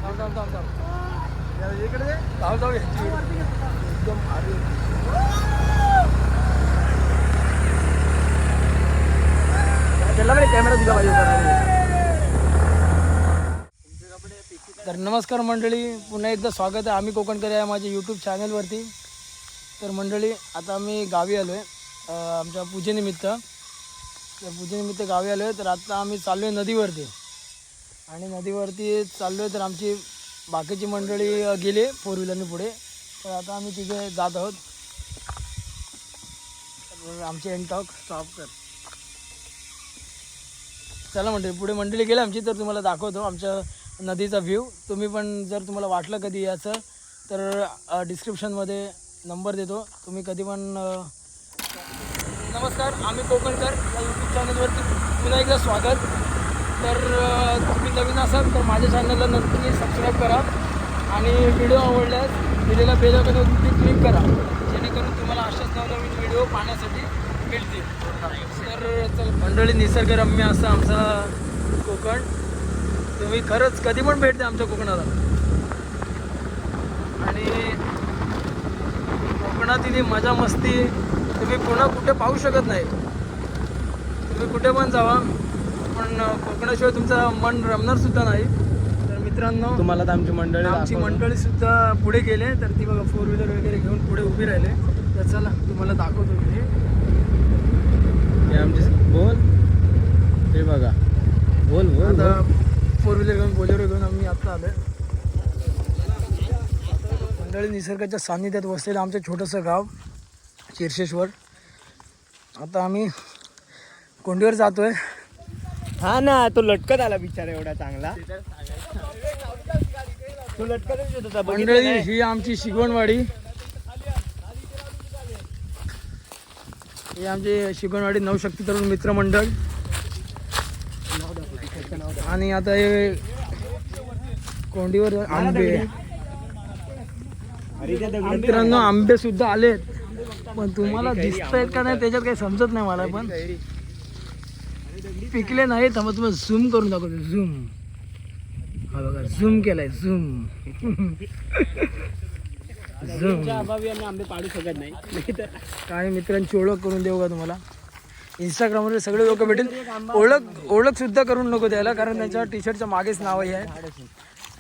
इकडे जाऊ एकदम भारी. त्याला कॅमेरा दिला पाहिजे. तर नमस्कार मंडळी, पुन्हा एकदा स्वागत आहे आम्ही कोकणकर आहे माझ्या यूट्यूब चॅनलवरती. तर मंडळी आता आम्ही गावी आलो आहे आमच्या पूजेनिमित्त. तर पूजेनिमित्त गावी आलो आहे. तर आता आम्ही चाललो आहे नदीवरती आणि नदीवरती चाललो आहे. तर आमची बाकीची मंडळी गेले 4 व्हीलरने पुढे. तर आता आम्ही तिथे जात आहोत. तर आमचे एनटॉक स्टॉप कर. चला मंडळी, पुढे मंडळी गेले आमची. तर तुम्हाला दाखवतो आमच्या नदीचा व्ह्यू. तुम्ही पण जर तुम्हाला वाटलं कधी याचं तर डिस्क्रिप्शनमध्ये नंबर देतो. तुम्ही कधी पण नमस्कार, आम्ही कोकणकर या यूट्यूब चॅनलवरती पुन्हा एकदा स्वागत. तर तुम्ही नवीन असाल तर माझ्या चॅनलला नक्की सबस्क्राईब करा आणि व्हिडिओ आवडल्यास दिलेल्या बेल आयकॉनवरती क्लिक करा, जेणेकरून तुम्हाला अशाच नवनवीन व्हिडिओ पाहण्यासाठी मिळतील. तर चल मंडळी, निसर्गरम्य असा आमचा कोकण. तुम्ही खरंच कधी पण भेट द्या आमच्या कोकणाला. आणि कोकणातील मजा मस्ती तुम्ही पुन्हा कुठे पाहू शकत नाही. तुम्ही कुठे पण जावा पण कोकणाशिवाय तुमचं मन रमणार सुद्धा नाही. तर मित्रांनो, तुम्हाला तर आमची मंडळी सुद्धा पुढे गेले. तर ती बघा 4 व्हीलर वगैरे घेऊन पुढे उभी राहिले. तर चला तुम्हाला दाखवतो मी. आमचे बोल ते बघा, बोल बोल. आता 4 व्हीलर घेऊन बोलेरो घेऊन आम्ही आत्ता आलो. मंडळी, निसर्गाच्या सान्निध्यात वसलेलं आमचं छोटंसं गाव शीर्षेश्वर. आता आम्ही कोंडीवर जातोय. हा ना, तो लटकत आला बिचारा एवढा चांगला. तो लटकतच येत होता. मंडळी, ही आमची शिगवणवाडी. ही आमची शिगवणवाडी नवशक्ती तरुण मित्रमंडळ. आणि आता हे कोंडीवर आंबे. मित्रांनो, आंबे सुद्धा आलेत पण तुम्हाला दिसत आहेत का नाही त्याच्यात काही समजत नाही मला. पण पिकले नाही. तर मग तुम्हाला झूम करून दाखवतो. झूम, हा बघा, झूम केलाय. Zoom zoom. आंबे पाडू शकत नाही. काही मित्रांची ओळख करून देऊ का तुम्हाला? इंस्टाग्रामवर सगळे लोक भेटेल. ओळख सुद्धा करून नको द्यायला, कारण त्यांच्या टी शर्टच्या मागेच नाव आहे.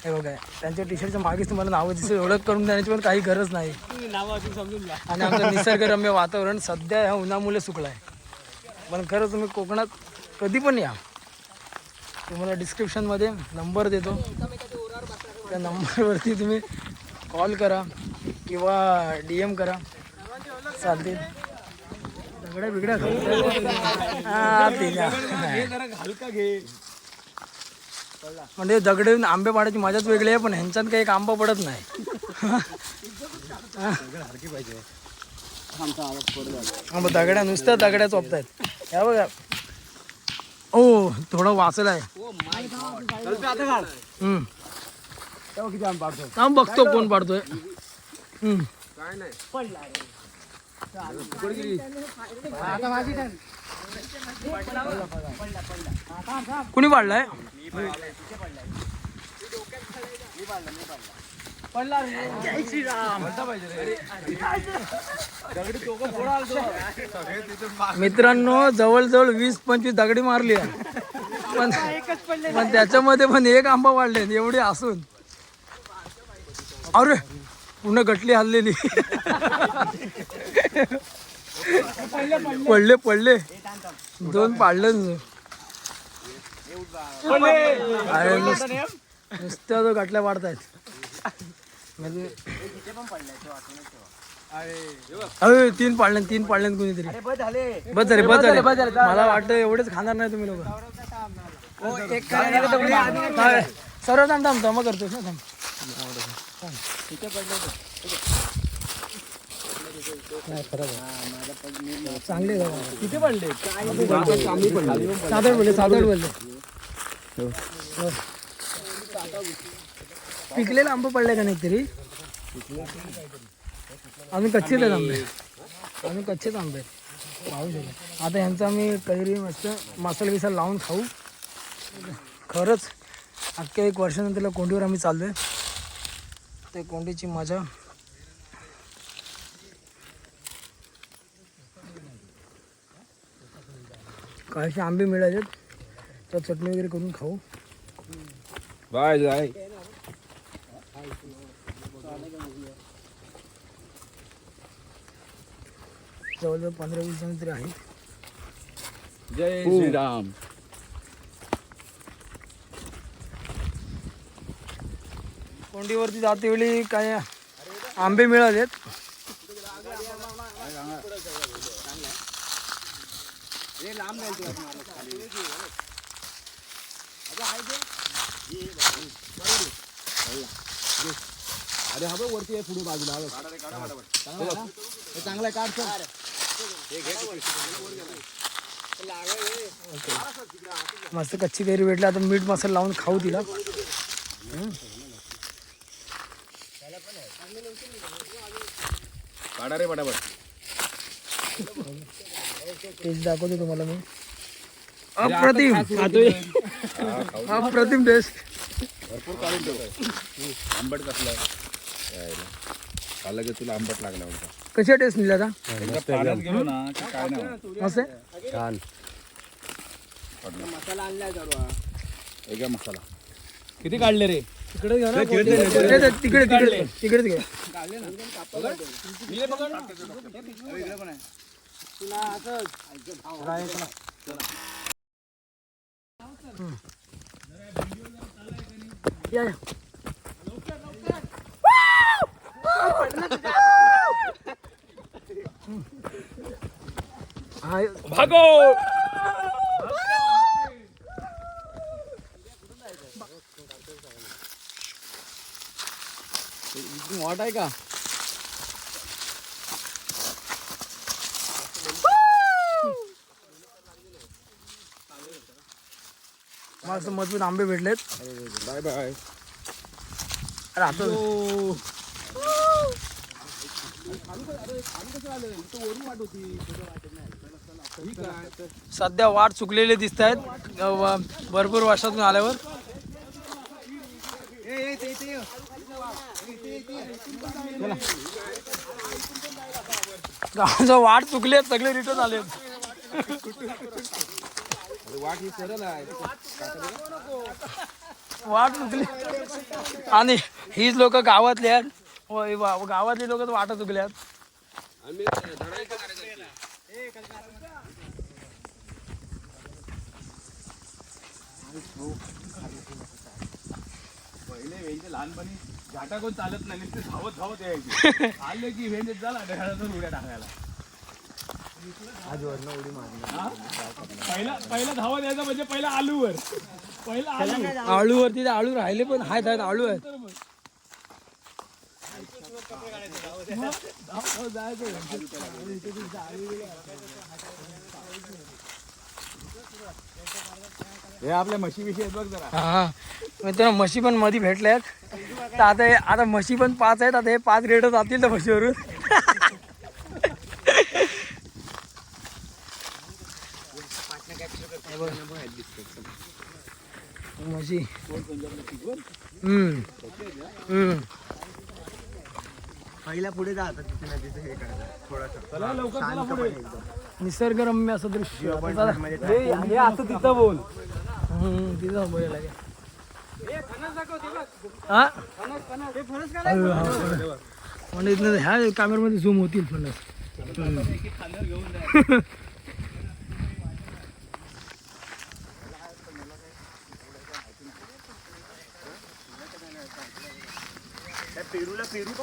हे बघा, त्यांच्या टी शर्टच्या मागेच तुम्हाला नावं दिसेल. ओळख करून देण्याची पण काही गरज नाही. आणि आमचं निसर्गरम्य वातावरण सध्या ह्या उन्हामुळे सुकलं आहे. पण खरं तुम्ही कोकणात कधी पण या. तुम्हाला डिस्क्रिप्शनमध्ये नंबर देतो. त्या नंबरवरती तुम्ही कॉल करा किंवा DM करा, चालतील. दगड्या बिगड्या म्हणजे दगडे आंबे पाडायची मजाच वेगळी आहे. पण ह्यांच्यात काही एक आंबा पडत नाही. दगड्या नुसत्या दगड्या चोपतायत. ह्या बघा, ओ थोडं वाचलं आहे. बघतो कोण पाडतोय. कुणी पाडलाय? मित्रांनो, जवळजवळ 20-25 दगडी मारली आहे. पण त्याच्यामध्ये पण एक आंबा वाढले एवढे असून. अरे पुन्हा गटली हल्लेली. पडले 2 पाडले. नुसत्या जो गटल्या वाढतायत. अरे 3 पाडले कोणीतरी. बस झाले. मला वाटतं एवढेच खाणार नाही तुम्ही लोक. सर्व थांब मग करतो ना. चांगले किती पडले? 7-8 पडले. पिकलेला आंबा पडलाय का नाही तरी? आम्ही कच्चेच आंबे. पाहू शकतो. आता ह्यांचा आम्ही कैरी मस्त मसाला बिसाला लावून खाऊ. खरंच अख्ख्या 1 वर्षानंतर कोंडीवर आम्ही चाललोय. ते कोंडीची मजा. काहीसे आंबे मिळाले तर चटणी वगैरे करून खाऊ. बाय जाय. जवळजवळ 15-20 जण तरी आहेत. जय श्रीराम. कोंडीवरती जाते वेळी काय आंबे मिळालेत. अरे हा बघ वरती आहे पुढे बाजूला. चांगला काढ. मस्त कच्ची कैरी भेटली. आता मीठ मसाला लावून खाऊ तिला. काढा रे पटापट. टेस्ट दाखवतो तुम्हाला मी. अप्रतिम अप्रतिम टेस्ट. भरपूर काढून ठेव. आंबट कसला खाल्लं की तुला आंबट लागला होता. कशा टेस्ट मिळाला आता? पाण्यात गेलो ना की काय नाही. मस्त आहे. छान एक मसाला. किती काढले रे? तिकडे घ्या ना. तिकडे तिकडेच घ्या. या या. भागो. वाट आहे का? मस्त मजबूत आंबे भेटलेत. Bye bye. अरे आता सध्या वाट चुकलेले दिसत आहेत भरपूर वर्षातून आल्यावर. गावाचा वाट चुकले सगळे रिटर्न आले. वाट ही सरळ आहे. वाट चुकली आणि हीच लोक गावातली आहेत. गावातली लोक वाटा चुकल्यात. पहिले वेळचे लहानपणी घाटा कोण चालत नाही. नुसते धावत धावत यायचे. आले की वेळ झाला ढगाळातून उड्या टाकायला. पहिला धावत यायचा म्हणजे पहिला आलूवर. आळूवरती आळू राहिले पण आहेत आळू आहेत. हे आपल्या म्हशी विषयी आहेत बघ जरा. हा मित्रांनो म्हशी पण मध्ये भेटल्यात. तर आता म्हशी पण 5 आहेत. आता हे 5 रेट जातील तर म्हशीवरून. म्हशी पहिला पुढे जातात तिथे ना तिथे हे करतात थोडंसं शांतपणे एकदम. निसर्गरम्य असं दृश्य. हे असं तिथं बोल. तिथं बोलायला लागेल. हा म्हणजे इथनं ह्या कॅमेरामध्ये झूम होतील फणस.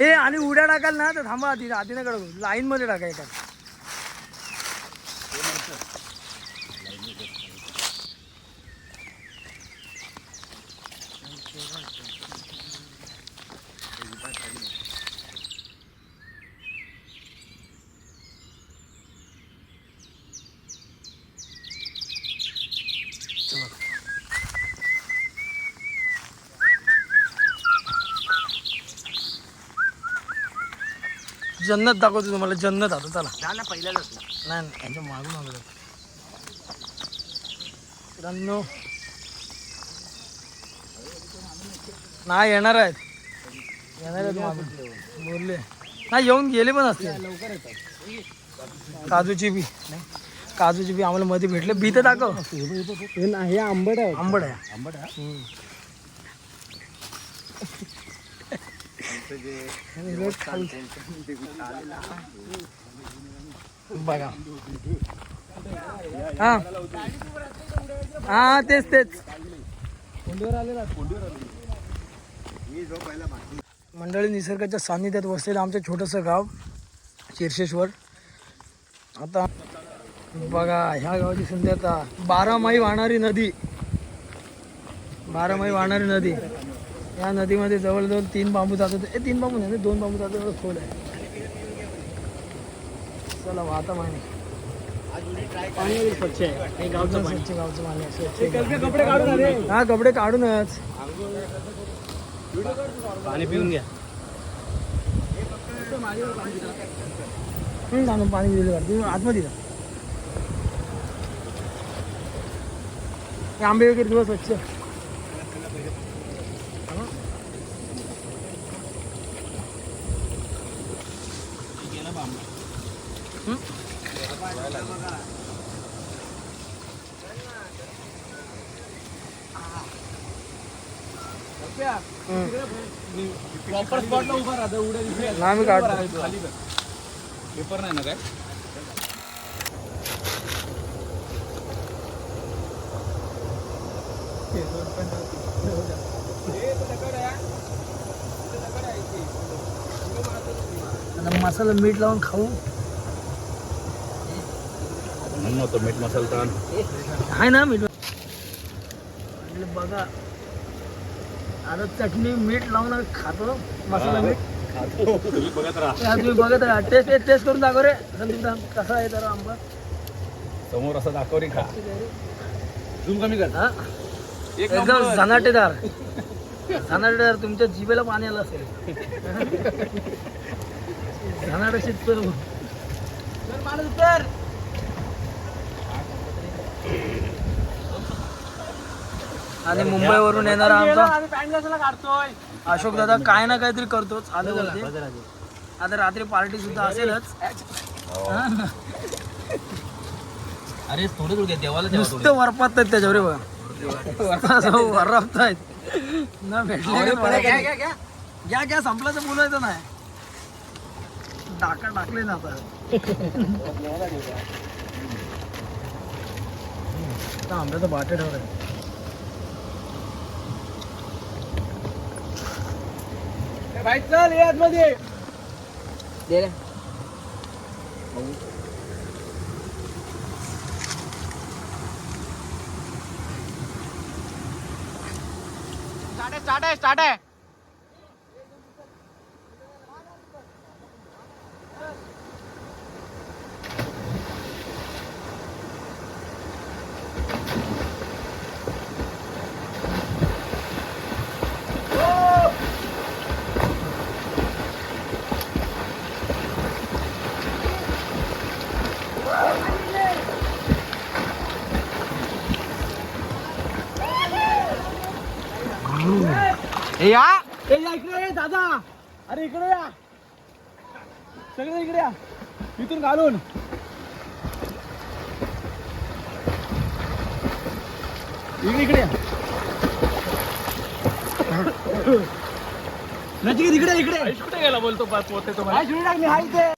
ए आणि उड्या टाकाल ना तर थांबा. आधी आधी नाही काढू. लाईन मध्ये टाका एका. जन्नत दाखवतो तुम्हाला. जन्नत आता चला. ना पहिल्याच असला. नाही यांच्या मागून आलं. मित्रांनो नाही येणार आहेत मामी बोलले नाही येऊन गेले पण असते काजूची बी काजूची बी आम्हाला मध्ये भेटले बी तर दाखव हे आंबट आहे आंबट आहे आंबट आहे. बघा हा हा तेच तेच मंडळी निसर्गाच्या सान्निध्यात वसलेलं आमचं छोटंसं गाव शिरशेश्वर. आता बघा ह्या गावाची सुंदरता 12 माही वाहणारी नदी 12 माही वाहणारी नदी. या नदीमध्ये जवळजवळ 3 बांबू जातात 3 बांबू नाही 2 बांबू जातात एवढं खोल आहे. चला वाहता पाणी पाणी स्वच्छ आहे गावचं गावचं पाणी आहे, स्वच्छ आहे. कपडे काढून आले हा कपडे काढूनच पाणी पिऊन घ्या सांगून पाणी दिलं तुम्ही आतमध्ये जा. हे आंबे वगैरे दिवस स्वच्छ प्रॉपर स्पॉटला उभा राहतो उड्या आम्ही काढतो खाली कर. पेपर नाही ना काय आता मसाला मीठ लावून खाऊ नव्हतं मीठ मसाला तर आहे ना मीठ बघा आता चटणी मीठ लावून खातो मसाला मीठ तुम्ही बघत राहा हा, तुम्ही बघत राहा टेस्ट करून दाखव रे संदीपदा कसा आहे जरा आंबा समोर असं दाखव रे खा झूम कमी कर हा एकदम झनाटेदार झनाटेदार तुमच्या जिभेला पाणी आलं असेल झनाट शिजतो आणि मुंबईवरून येणारा आमचा अशोक दादा काय ना काहीतरी करतोच आल्यावरती. आता रात्री पार्टी सुद्धा असेलच. अरे थोडं थोडं देवाला नुसते वरपात आहेत त्याच्यावर वरपतायत ना भेटले घ्या घ्या संपल्याचं बोलायचं नाही टाका टाकले ना आता आंब्याचं बाटे ठेवलं भाई चल यात मध्ये स्टार्ट आहे या इकडे दादा अरे इकडे या सगळे इकडे या इथून घालून इकडे या नचिकेत इकडे इकडे कुठे गेला बोलतो पोहते तो हाय शिवडी टाक मी हाय इथे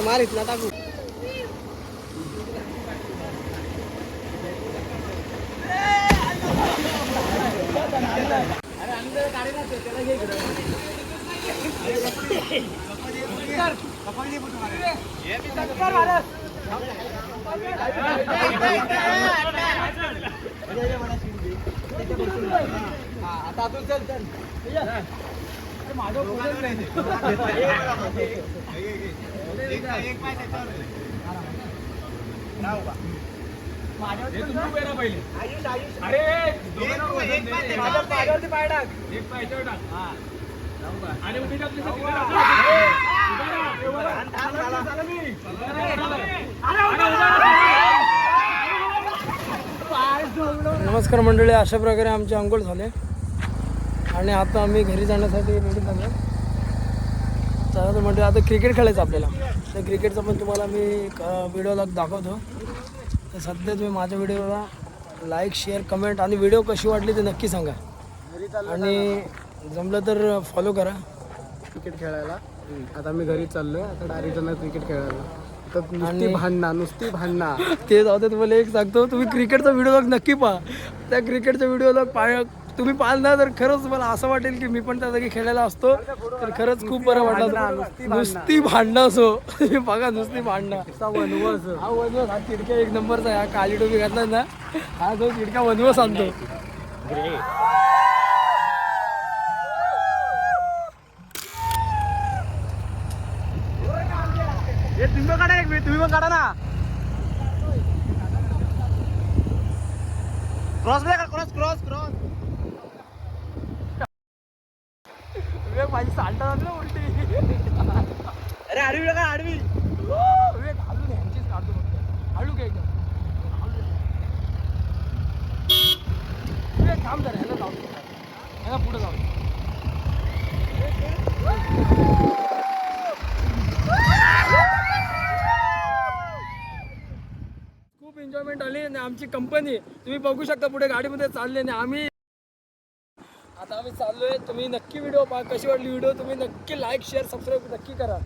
मार इथला टाकू आता तू चल चल माझं हे तुम्ही उभे राहा पहिले. अरे दोघांना वजन दे. माझ्यावरती पाय टाक. एक पाय याच्यावर टाक. आणि उभी टाकली तर तिथे टाक. उभा राहा. नमस्कार मंडळी, अशा प्रकारे आमचे अंघोळ झाले आणि आता आम्ही घरी जाण्यासाठी रेडी झालो. तर म्हणजे आता क्रिकेट खेळायचं आपल्याला. तर क्रिकेटचा पण तुम्हाला मी व्हिडिओला दाखवतो. तर सध्या तुम्ही माझ्या व्हिडिओला लाईक, शेअर, कमेंट आणि व्हिडिओ कशी वाटली ते नक्की सांगा. आणि जमलं तर फॉलो करा. क्रिकेट खेळायला आता मी घरी चाललोय. आता डायरेक्ट जाणार क्रिकेट खेळायला. तर नुसती भांडणा ते जाऊ दे. तुम्हाला एक सांगतो, तुम्ही क्रिकेटचा व्हिडिओ नक्की पहा. त्या क्रिकेटच्या व्हिडिओला तुम्ही पाहाल ना तर खरंच मला असं वाटेल की मी पण त्या जागी खेळायला असतो. तर खरंच खूप बरं वाटलं. नुसती भांडणं असो. तुम्ही बघा, नुसती भांडणं. हा वनवस, हा चिडक्या एक नंबरचा आहे. हा काली टोपी घातला ना, हा जो चिडका वनवस आणतो. तुम्ही पण काढा. तुम्ही पण काढा ना. Cross cross. माझी सांडा ना उलटी. अरे आडवी का आडवी. घालून ह्यांचीच काढतो फक्त. हळू घे एकदम. थांब जरा, ह्याला जाऊ दे. ह्याला पुढे जाऊ दे. खूप एन्जॉयमेंट आली आणि आमची कंपनी तुम्ही बघू शकता पुढे गाडीमध्ये चालले आणि आम्ही चाललोय. तुम्ही नक्की व्हिडिओ पहा. कशी वाटली व्हिडिओ तुम्ही नक्की लाईक, शेअर, सबस्क्राईब नक्की करा.